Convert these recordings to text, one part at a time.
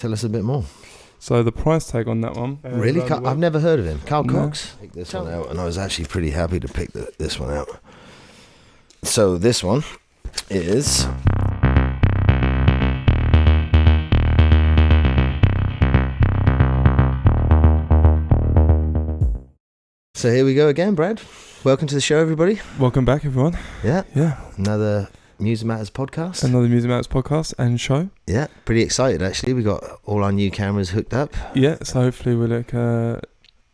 Tell us a bit more. So the price tag on that one. Really? I've never heard of him. Carl Cox? Pick this one out, and I was actually pretty happy to pick this one out. So this one is... So here we go again, Brad. Welcome to the show, everybody. Welcome back, everyone. Yeah. Yeah. Another Music Matters podcast. Another Music Matters podcast and show. Yeah. Pretty excited, actually. We got all our new cameras hooked up. Yeah. So hopefully we'll look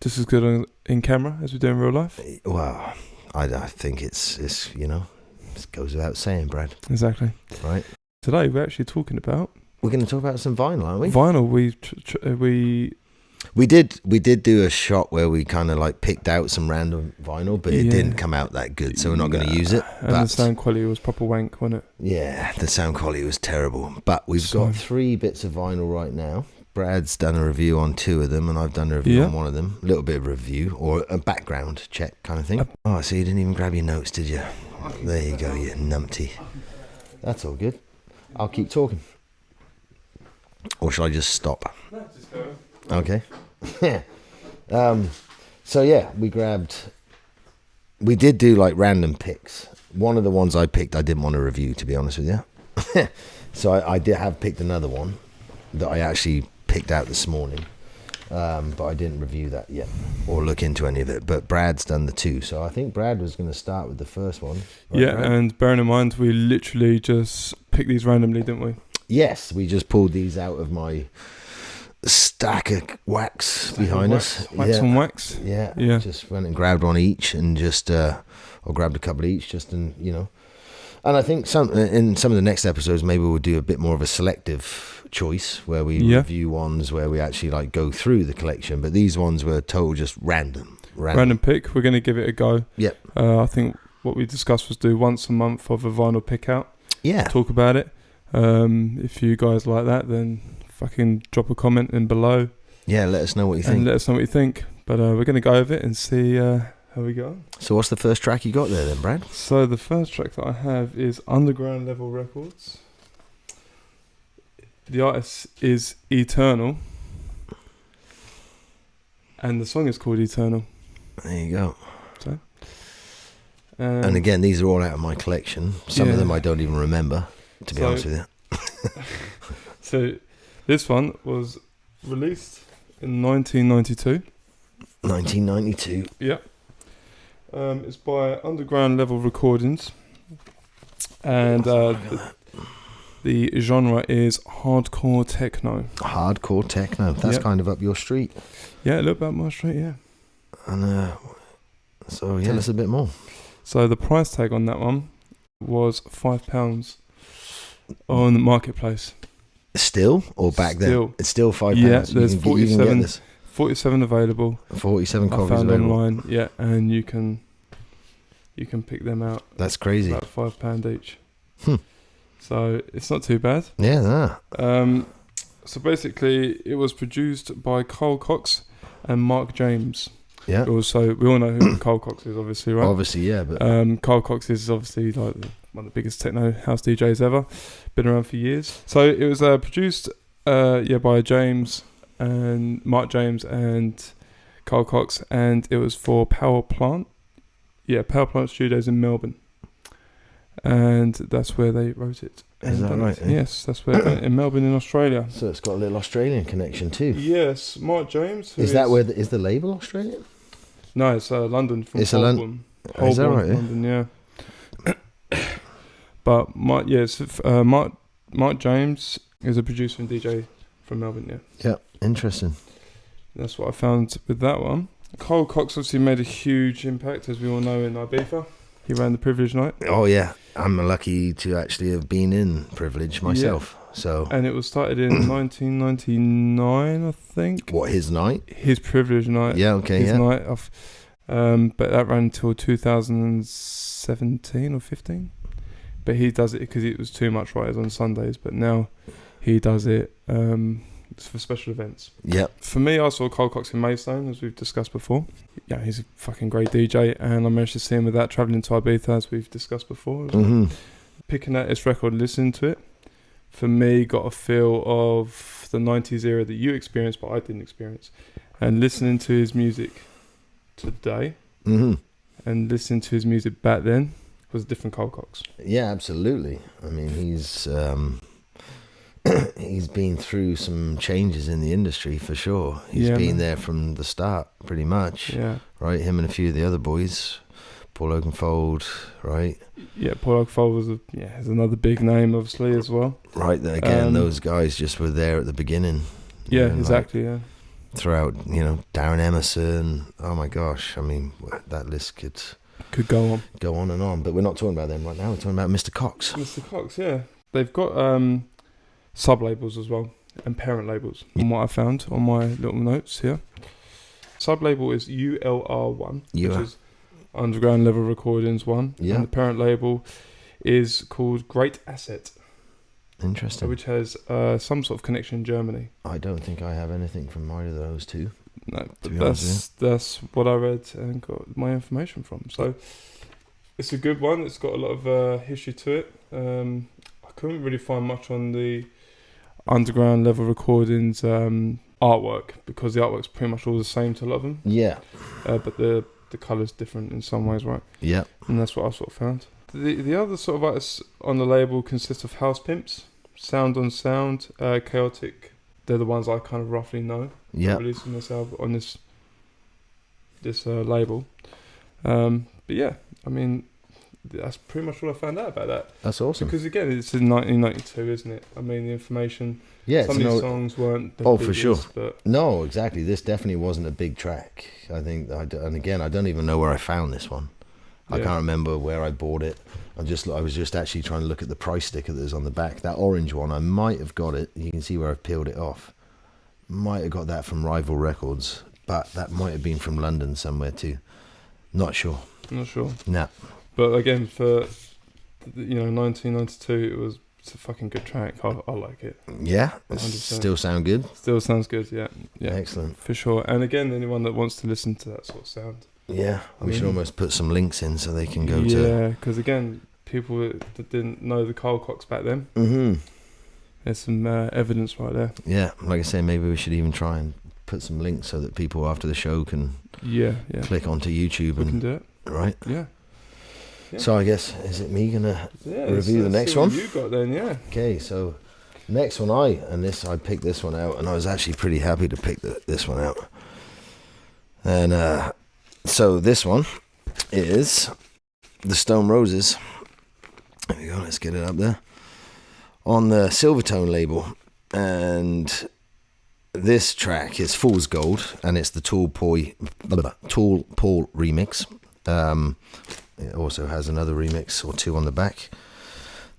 just as good in camera as we do in real life. Well, I think it's you know, it goes without saying, Brad. Exactly. Right. Today we're actually talking about... We're going to talk about some vinyl, aren't we? Vinyl. We did do a shot where we kind of like picked out some random vinyl, but it didn't come out that good, so we're not going to use it. And the sound quality was proper wank, wasn't it? Yeah, the sound quality was terrible. But we've got 3 bits of vinyl right now. Brad's done a review on 2 of them, and I've done a review on 1 of them. A little bit of review, or a background check kind of thing. Oh, so you didn't even grab your notes, did you? There you go, you numpty. That's all good. I'll keep talking. Or shall I just stop? No, just go. Okay. Yeah. So yeah, we did do like random picks. One of the ones I picked I didn't want to review, to be honest with you. So I did have picked another one that I actually picked out this morning, but I didn't review that yet or look into any of it. But Brad's done the 2, so I think Brad was going to start with the first one. Right, Yeah, Brad? and bearing in mind we literally just picked these randomly, didn't we? Yes, we just pulled these out of my stack of wax behind us. Wax on wax. Yeah. Yeah. Just went and grabbed one each and just or grabbed a couple each just, and you know. And I think in some of the next episodes maybe we'll do a bit more of a selective choice where we review ones where we actually like go through the collection, but these ones were total just random pick. We're going to give it a go. Yep. I think what we discussed was do once a month of a vinyl pick out. Yeah. Talk about it. If you guys like that, then fucking drop a comment in below. Yeah, let us know what you think. And let us know what you think. But we're going to go over it and see how we go. So what's the first track you got there then, Brad? So the first track that I have is Underground Level Records. The artist is Eternal. And the song is called Eternal. There you go. So, and again, these are all out of my collection. Some of them I don't even remember, to be honest with you. So this one was released in 1992. 1992. Yeah. It's by Underground Level Recordings. And the genre is hardcore techno. Hardcore techno. That's kind of up your street. Yeah, a little bit up my street, yeah. And so, tell us a bit more. So the price tag on that one was £5 on the marketplace. Still or back then? It's still £5. Yeah, there's 47 available. 47 copies I found available online. Yeah, and you can pick them out. That's crazy. About £5 each. So it's not too bad. Yeah, So basically, it was produced by Carl Cox and Mark James. Yeah. Also, we all know who Carl Cox is, obviously, right? Obviously, yeah. But Carl Cox is obviously like one of the biggest techno house DJs ever. Been around for years. So it was produced, by James and Mark James and Carl Cox, and it was for Power Plant. Yeah, Power Plant Studios in Melbourne, and that's where they wrote it. Is that right? Yes, that's where in Melbourne in Australia. So it's got a little Australian connection too. Yes, Mark James. Is that where is the label Australian? No, it's London. From it's Holborn. Is that right? London, yeah. But Mark James is a producer and DJ from Melbourne. Yeah. Yeah, interesting. That's what I found with that one. Carl Cox obviously made a huge impact, as we all know, in Ibiza. He ran the Privilege Night. Oh yeah, I'm lucky to actually have been in Privilege myself. Yeah. So. And it was started in 1999, I think. What, his night? His Privilege Night. Yeah, okay, his night off. But that ran until 2017 or 15. But he does it because it was too much writers on Sundays. But now he does it for special events. Yeah. For me, I saw Carl Cox in Maidstone, as we've discussed before. Yeah, he's a fucking great DJ, and I managed to see him with that, travelling to Ibiza, as we've discussed before. Picking out his record, listening to it. for me, got a feel of the 90s era that you experienced, but I didn't experience. And listening to his music today and listening to his music back then was a different Carl Cox. Yeah, absolutely. I mean, he's he's been through some changes in the industry for sure. He's been there from the start, pretty much. Yeah. Right? Him and a few of the other boys. Paul Oakenfold, right? Yeah, Paul Oakenfold is another big name, obviously, as well. Right, again, those guys just were there at the beginning. Yeah, exactly, yeah. Throughout, Darren Emerson, oh my gosh, I mean, that list could go on and on, but we're not talking about them right now, we're talking about Mr. Cox. Mr. Cox, yeah. They've got sub-labels as well, and parent labels, from what I found on my little notes here. Sub-label is ULR1, which is Underground Level Recordings 1, and the parent label is called Great Asset. Interesting. Which has some sort of connection in Germany. I don't think I have anything from either of those two. No, but that's what I read and got my information from. So it's a good one. It's got a lot of history to it. I couldn't really find much on the Underground Level Recordings artwork, because the artwork's pretty much all the same to a lot of them. Yeah. But the colour's different in some ways, right? Yeah. And that's what I sort of found. The other sort of artists on the label consist of House Pimps, Sound on Sound, Chaotic. They're the ones I kind of roughly know. Yeah. Releasing this album on this label. But yeah, I mean, that's pretty much all I found out about that. That's awesome. Because again, it's in 1992, isn't it? I mean, the information. Yeah. Some of these songs weren't. For sure. But no, exactly. This definitely wasn't a big track. I think. And again, I don't even know where I found this one. I can't remember where I bought it. I was just actually trying to look at the price sticker that was on the back. That orange one, I might have got it. You can see where I've peeled it off. Might have got that from Rival Records, but that might have been from London somewhere too. Not sure. Nah. But again, for 1992, it's a fucking good track. I like it. Yeah, still sound good. Still sounds good. Yeah. Excellent for sure. And again, anyone that wants to listen to that sort of sound. Yeah, we should almost put some links in so they can go to... Yeah, because again, people that didn't know the Carl Cox back then, there's some evidence right there. Yeah, like I say, maybe we should even try and put some links so that people after the show can click onto YouTube. We can do it. Right? Yeah. So I guess, is it me going to review the next one? You got then, yeah. Okay, so next one I picked this one out, and I was actually pretty happy to pick this one out. And... So this one is the Stone Roses. There we go, let's get it up there. On the Silvertone label. And this track is Fool's Gold, and it's the Tool Paul remix. It also has another remix or two on the back.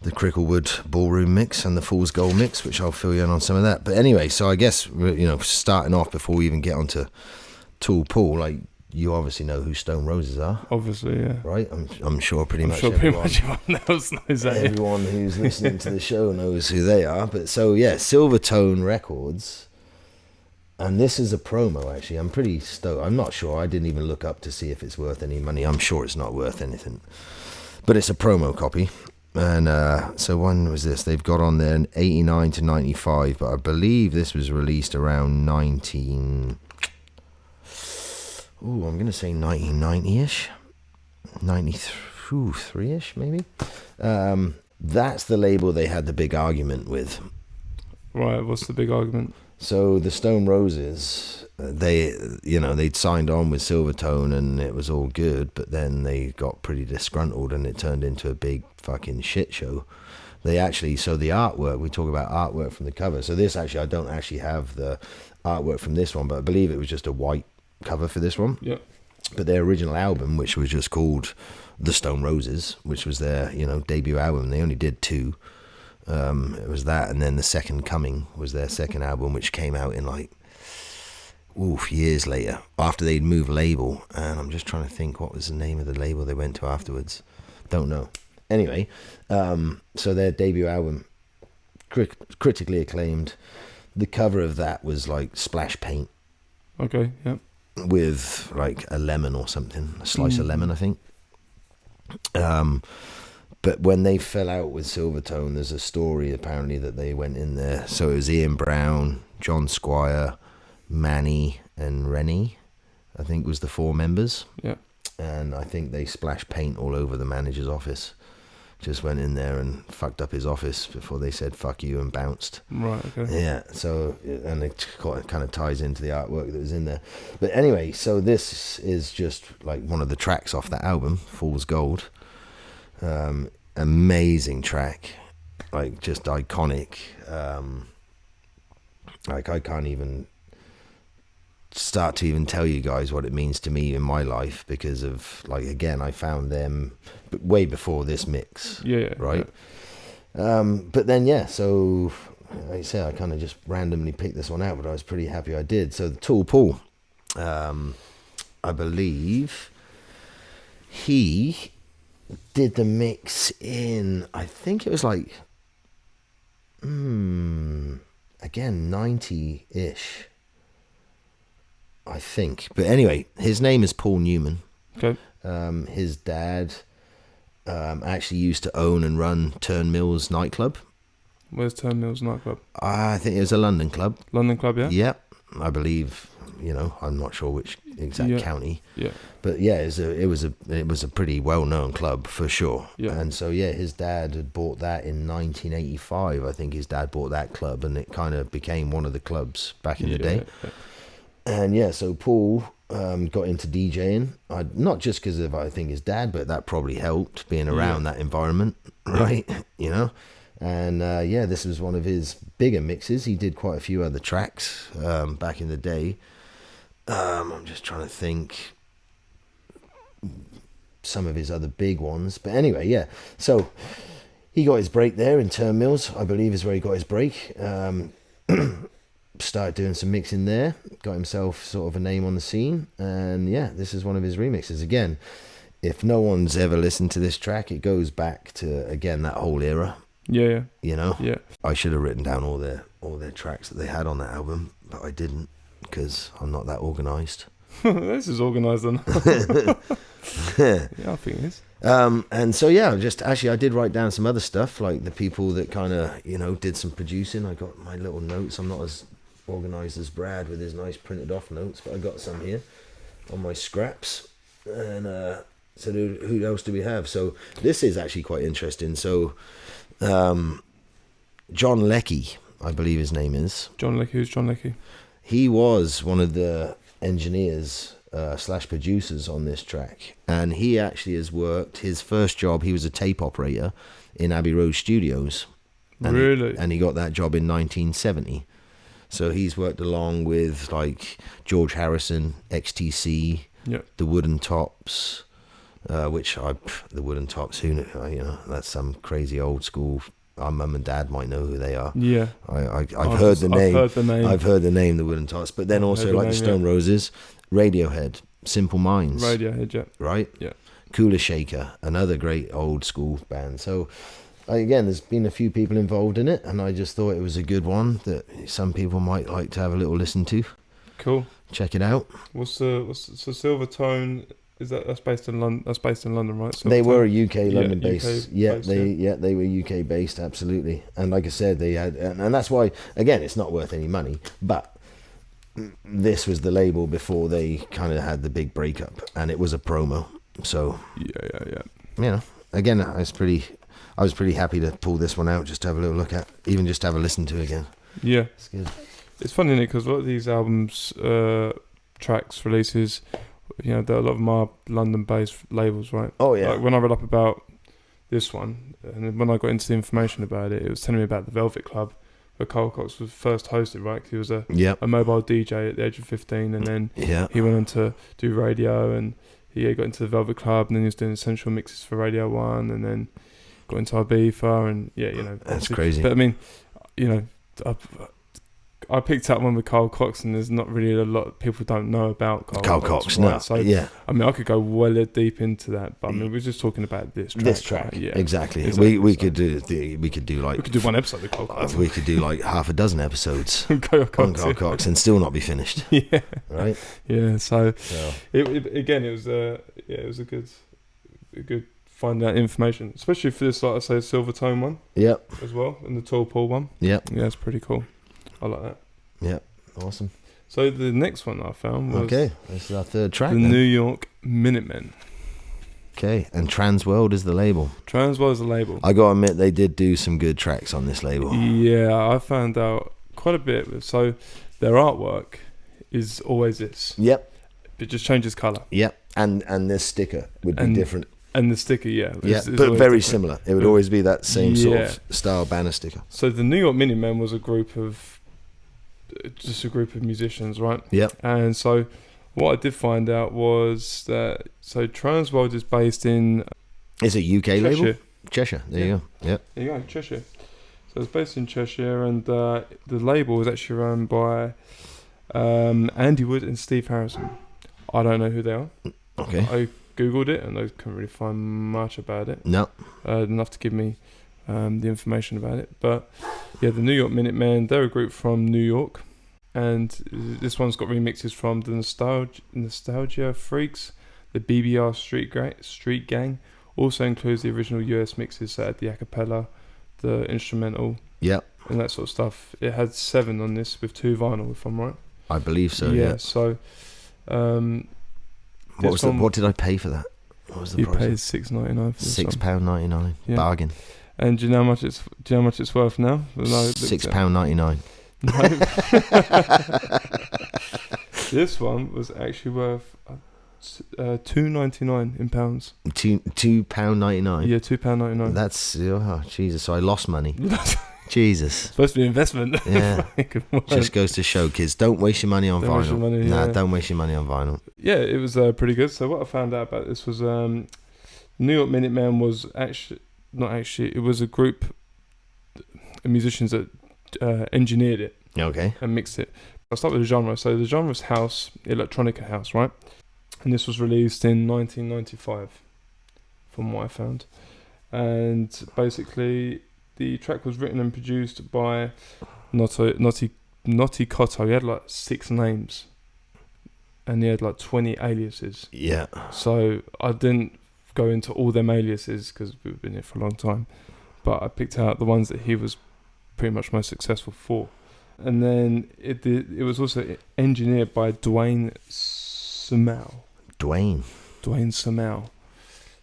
The Cricklewood Ballroom mix and the Fool's Gold mix, which I'll fill you in on some of that. But anyway, so I guess, starting off before we even get onto Tool Paul, like, you obviously know who Stone Roses are. Obviously, yeah. Right? I'm sure pretty much everyone else knows that. Everyone who's listening to the show knows who they are. But so, yeah, Silvertone Records. And this is a promo, actually. I'm pretty stoked. I'm not sure. I didn't even look up to see if it's worth any money. I'm sure it's not worth anything. But it's a promo copy. And so when was this? They've got on there 89 to 95. But I believe this was released around I'm going to say 1990-ish. 93-ish, maybe. That's the label they had the big argument with. Right, what's the big argument? So the Stone Roses, they'd signed on with Silvertone and it was all good, but then they got pretty disgruntled and it turned into a big fucking shit show. The artwork, we talk about artwork from the cover. So this actually, I don't actually have the artwork from this one, but I believe it was just a white cover for this one. Yeah. But their original album, which was just called The Stone Roses, which was their debut album, they only did two. It was that, and then The Second Coming was their second album, which came out in years later after they'd moved label. And I'm just trying to think what was the name of the label they went to afterwards. Don't know. Anyway, so their debut album, critically acclaimed. The cover of that was like splash paint. Okay. Yeah. With like a lemon or something, a slice of lemon, I think. But But when they fell out with Silvertone, there's a story apparently that they went in there. So it was Ian Brown, John Squire, Manny, and Rennie, I think was the 4 members. Yeah. And I think they splashed paint all over the manager's office. Just went in there and fucked up his office before they said fuck you and bounced. Right, okay. Yeah, so, and it kind of ties into the artwork that was in there. But anyway, so this is just like one of the tracks off that album, Fool's Gold. Amazing track, like just iconic. Like I can't even start to even tell you guys what it means to me in my life, because of, like, again, I found them way before this mix. Yeah. Right. Yeah. But then, yeah, so like I say, I kind of just randomly picked this one out, but I was pretty happy I did. So the Tool Paul, I believe he did the mix in, I think it was like, again, 90-ish. I think. But anyway, his name is Paul Newman. Okay. His dad actually used to own and run Turnmills nightclub. Where's Turnmills nightclub? I think it was a London club. London club, yeah? Yep. I believe, I'm not sure which exact county. Yeah. But yeah, it was a pretty well-known club for sure. Yeah. And so yeah, his dad had bought that in 1985. I think his dad bought that club, and it kind of became one of the clubs back in the day. Yeah. And yeah, so Paul got into DJing, not just because of, I think, his dad, but that probably helped being around that environment, right? And yeah, this was one of his bigger mixes. He did quite a few other tracks back in the day. I'm just trying to think some of his other big ones. But anyway, yeah. So he got his break there in Turnmills, I believe is where he got his break. Started doing some mixing there, got himself sort of a name on the scene, and yeah, this is one of his remixes. Again, if no one's ever listened to this track, it goes back to, again, that whole era. Yeah. Yeah. I should have written down all their tracks that they had on that album, but I didn't, because I'm not that organised. This is organised then. Yeah, I think it is. And so yeah, I did write down some other stuff, like the people that kind of did some producing. I got my little notes. I'm not as organised as Brad with his nice printed off notes, but I got some here on my scraps. And so who else do we have? So this is actually quite interesting. So John Leckie, I believe his name is. John Leckie. Who's John Leckie? He was one of the engineers / producers on this track, and he actually has worked his first job. He was a tape operator in Abbey Road Studios. And really? He got that job in 1970. So he's worked along with like George Harrison, XTC, the Wooden Tops, the Wooden Tops, that's some crazy old school. Our mum and dad might know who they are. Yeah, I've heard the name. I've heard the name, the Wooden Tops. But then also like the Stone Roses, Radiohead, Simple Minds. Radiohead, yeah. Right? Yeah. Cooler Shaker, another great old school band. So again, there's been a few people involved in it, and I just thought it was a good one that some people might like to have a little listen to. Cool. Check it out. What's Silvertone? That's based in London? That's based in London, right? They were a UK London based. They were UK based, absolutely. And like I said, they had, and that's why, again, it's not worth any money. But this was the label before they kind of had the big breakup, and it was a promo. So yeah. Again, I was pretty happy to pull this one out, just to have a little look at, even just to have a listen to again. Yeah, it's good. It's funny, isn't it? Because a lot of these albums, tracks, releases, a lot of them are London-based labels, right? Oh yeah. Like when I read up about this one, and when I got into the information about it, it was telling me about the Velvet Club, where Carl Cox was first hosted, right? 'Cause he was a mobile DJ at the age of 15, and then he went on to do radio, and he got into the Velvet Club, and then he was doing essential mixes for Radio 1, and then got into Ibiza, and that's crazy. But I mean, I picked up one with Carl Cox, and there's not really a lot of people don't know about Carl Cox. Right? No. So, I mean, I could go well deep into that, but I mean, we're just talking about this track. Right? Yeah, exactly. We could do one episode of Carl Cox. We could do like half a dozen episodes on Carl Cox and still not be finished. Yeah. Right. Yeah. So it was a good finding out information, especially for this, like I say, silver tone one. Yep. As well, and the tall Paul one. Yep. Yeah, it's pretty cool. I like that. Yep. Awesome. So the next one I found was this is our third track. the New York Minutemen. Okay, and Transworld is the label. Transworld is the label. I gotta admit, they did do some good tracks on this label. Yeah, I found out quite a bit. So their artwork is always this. Yep. It just changes colour. Yep. And this sticker would be different. And the sticker, yeah. Yeah, is but very different. similar. It would always be that same sort of style banner sticker. So the New York Minutemen was a group of musicians, right? Yep. And so what I did find out was that Transworld is based in It's a UK Cheshire. label? Cheshire. There you go. Yep. There you go, Cheshire. So it's based in Cheshire, and the label is actually run by Andy Wood and Steve Harrison. I don't know who they are. Okay. I googled it and I couldn't really find much about it. No. Enough to give me the information about it. But yeah, the New York Minutemen, they're a group from New York, and this one's got remixes from the Nostalgia Freaks, the BBR Street Gang. Also includes the original US mixes that had the acapella, the instrumental, Yep. and that sort of stuff. It had 7 on this with 2 vinyl, if I'm right. I believe so. Yeah. So what did I pay for that? What was the price? You paid $6.99 for this one. £6.99. Yeah. Bargain. And do you know how much it's worth now? £6.99. No. This one was actually worth $2.99 in pounds. £2.99. Yeah, £2.99. That's Jesus. So I lost money. Jesus. Supposed to be investment. Yeah. Just goes to show, kids, don't waste your money on Don't vinyl. waste your money, yeah. Don't waste your money on vinyl. Yeah, it was pretty good. So what I found out about this was New York Minutemen was it was a group of musicians that engineered it. Okay. And mixed it. I'll start with the genre. So the genre is house, electronica house, right? And this was released in 1995, from what I found. And basically, the track was written and produced by Naughty Cotto. He had like 6 names, and he had like 20 aliases. Yeah. So I didn't go into all them aliases because we've been here for a long time, but I picked out the ones that he was pretty much most successful for. And then it was also engineered by Dwayne Samau. Dwayne Samau.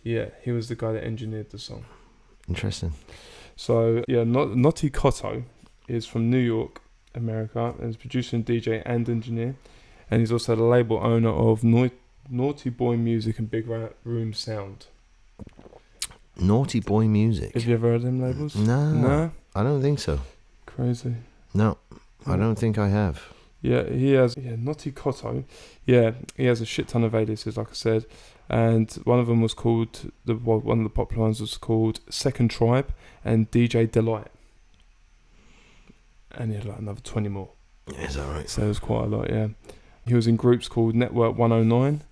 Yeah, he was the guy that engineered the song. Interesting. So, yeah, Naughty Cotto is from New York, America, and is producer, DJ, and engineer. And he's also the label owner of Naughty Boy Music and Big Room Sound. Naughty Boy Music. Have you ever heard of them labels? No. I don't think so. Crazy. No, I don't think I have. Yeah, he has. Yeah, Naughty Cotto. Yeah, he has a shit ton of aliases, like I said, and one of them was called one of the popular ones was called Second Tribe and DJ Delight, and he had like another 20 more. Is that right? So it was quite a lot. Yeah, he was in groups called Network 109,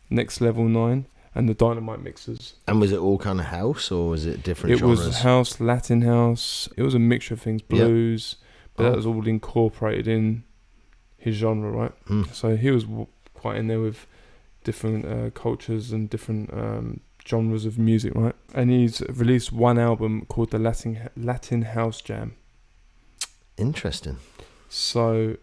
Next Level 9, and the Dynamite Mixers. And was it all kind of house, or was it different genres? It was house, Latin house. It was a mixture of things, blues, but that was all incorporated in his genre, right? So he was quite in there with different cultures and different genres of music, right? And he's released one album called the Latin House Jam. Interesting. So,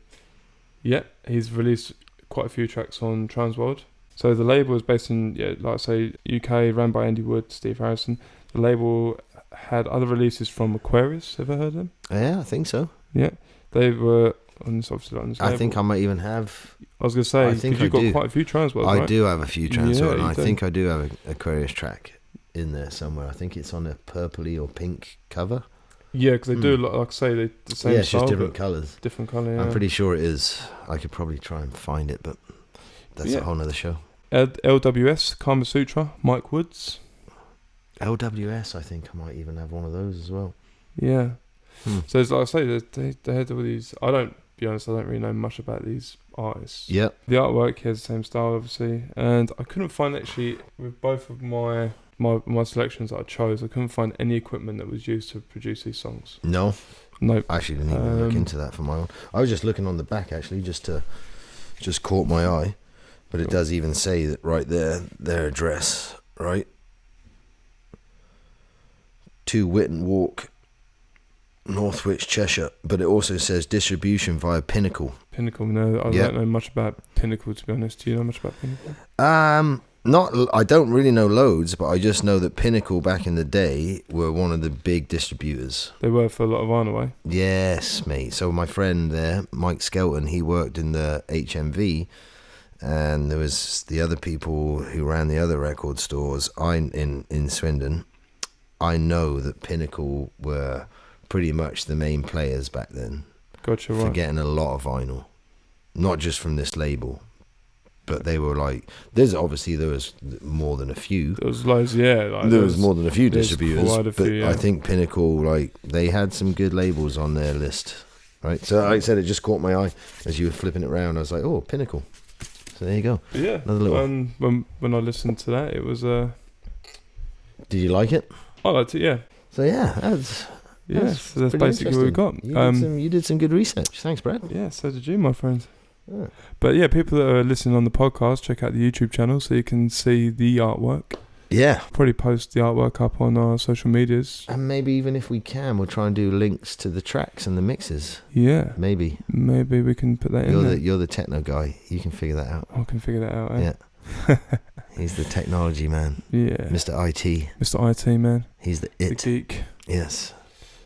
yeah, he's released quite a few tracks on Transworld. So the label is based in, like I say, UK, ran by Andy Wood, Steve Harrison. The label had other releases from Aquarius. Ever heard of them? Yeah, I think so. Yeah, they were on this, obviously, on this label. I think I might even have. I was going to say, because you've got quite a few Transworlds, right? I do have a few Transworld, and I do. think I do have an Aquarius track in there somewhere. I think it's on a purpley or pink cover. Yeah, because they do, like I say, the same yeah, it's style, just different colours. Different colour, yeah. I'm pretty sure it is. I could probably try and find it, but that's a whole nother show. LWS, Kama Sutra, Mike Woods. LWS, I think I might even have one of those as well. Yeah. So it's like I say, they had all these. I don't really know much about these artists. Yep. The artwork has the same style, obviously, and I couldn't find actually with both of my selections that I chose. I couldn't find any equipment that was used to produce these songs. No. Nope. I actually didn't even look into that for my own. I was just looking on the back actually, just caught my eye, but it does even say that right there, their address, right? 2 Witten Walk, Northwich, Cheshire. But it also says distribution via Pinnacle. Pinnacle, no, I don't know much about Pinnacle, to be honest. Do you know much about Pinnacle? I don't really know loads, but I just know that Pinnacle back in the day were one of the big distributors. They were for a lot of vinyl, eh? Yes, mate. So my friend there, Mike Skelton, he worked in the HMV, and there was the other people who ran the other record stores in Swindon. I know that Pinnacle were pretty much the main players back then. Gotcha, for right. getting a lot of vinyl, not just from this label, but they were like, there was more than a few. There was loads, yeah. Like there was more than a few distributors, quite a few, yeah. I think Pinnacle, like, they had some good labels on their list, right? So like I said, it just caught my eye as you were flipping it around. I was like, oh, Pinnacle. So there you go. But yeah, another little. When I listened to that, it was. Did you like it? I liked it, yeah. So yeah, that's basically what we got. You did some good research. Thanks, Brad. Yeah, so did you, my friend. Yeah. But yeah, people that are listening on the podcast, check out the YouTube channel so you can see the artwork. Yeah. Probably post the artwork up on our social medias. And maybe even if we can, we'll try and do links to the tracks and the mixes. Yeah. Maybe we can put that in there. You're the techno guy. You can figure that out. I can figure that out, eh? Yeah. He's the technology man. Yeah. Mr. IT. Mr. IT man. He's the The geek. Yes.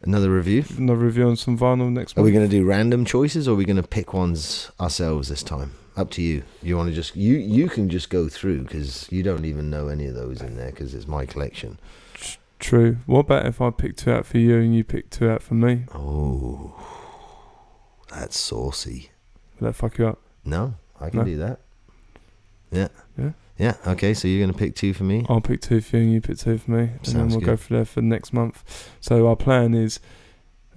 Another review? Another review on some vinyl next Are month. we going to do random choices, or are we going to pick ones ourselves this time? Up to you. You want to just you can just go through, because you don't even know any of those in there because it's my collection. True. What about if I pick 2 out for you and you pick 2 out for me? Oh, that's saucy. Will that fuck you up? No, I can do that. Yeah. Okay, so you're going to pick 2 for me. I'll pick 2 for you and you pick 2 for me, and then we'll go for there for next month. So our plan is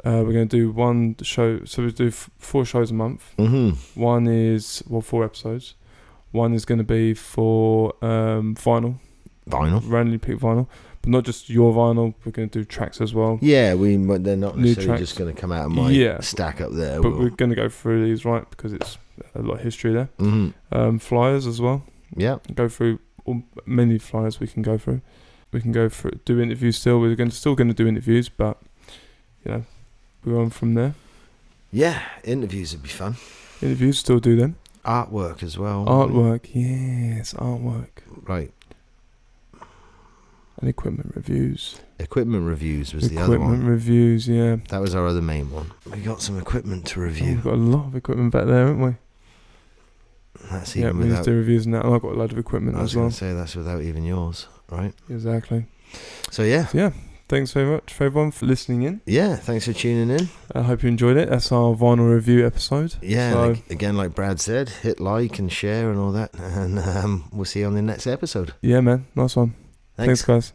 we're going to do 1 show. So we do 4 shows a month. Mm-hmm. One is 4 episodes. One is going to be for vinyl. Randomly pick vinyl, but not just your vinyl. We're going to do tracks as well. Yeah, they're not New necessarily tracks. just going to come out of my stack up there. But we're going to go through these, right, because it's a lot of history there. Mm-hmm. Flyers as well. Yeah. Go through many flyers we can go through. We can go through, do interviews still. We're still going to do interviews, but we're on from there. Yeah, interviews would be fun. Interviews, still do them. Artwork as well. Artwork, yes, artwork. Right. And equipment reviews. Equipment reviews was the other one. Equipment reviews, yeah. That was our other main one. We got some equipment to review. We've got a lot of equipment back there, haven't we? That's Yeah, even we without. used to do reviews and that. And I've got a load of equipment I was as well. going to say that's without even yours, right? Exactly. So yeah. So, yeah. Thanks very much for everyone for listening in. Yeah, thanks for tuning in. I hope you enjoyed it. That's our vinyl review episode. Yeah, So, again, like Brad said, hit like and share and all that. And we'll see you on the next episode. yeah, man. Nice one. Thanks guys.